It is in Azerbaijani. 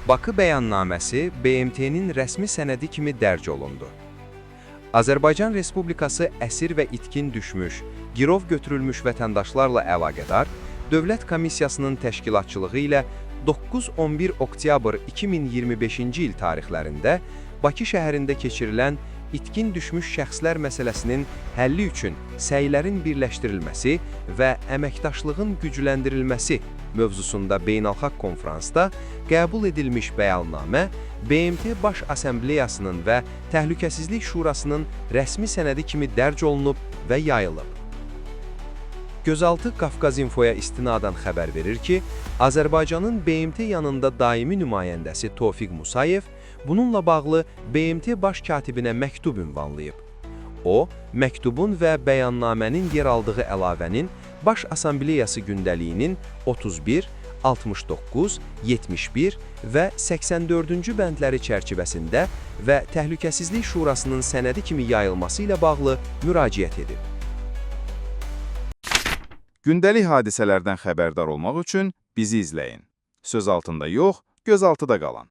Bakı Bəyannaməsi BMT-nin rəsmi sənədi kimi dərc olundu. Azərbaycan Respublikası əsir və itkin düşmüş, girov götürülmüş vətəndaşlarla əlaqədar Dövlət Komissiyasının təşkilatçılığı ilə 9-11 oktyabr 2025-ci il tarixlərində Bakı şəhərində keçirilən itkin düşmüş şəxslər məsələsinin həlli üçün səylərin birləşdirilməsi və əməkdaşlığın gücləndirilməsi mövzusunda beynəlxalq konfransda qəbul edilmiş bəyannamə BMT Baş Assambleyasının və Təhlükəsizlik Şurasının rəsmi sənədi kimi dərc olunub və yayılıb. Gözaltı Qafqazinfoya istinadən xəbər verir ki, Azərbaycanın BMT yanında daimi nümayəndəsi Tofiq Musayev bununla bağlı BMT baş katibinə məktub ünvanlayıb. O, məktubun və bəyannamənin yer aldığı əlavənin Baş Assambleyası gündəliyinin 31, 69, 71 və 84-cü bəndləri çərçivəsində və Təhlükəsizlik Şurasının sənədi kimi yayılması ilə bağlı müraciət edib. Gündəlik hadisələrdən xəbərdar olmaq üçün bizi izləyin. Söz altında yox, göz altıda qalın.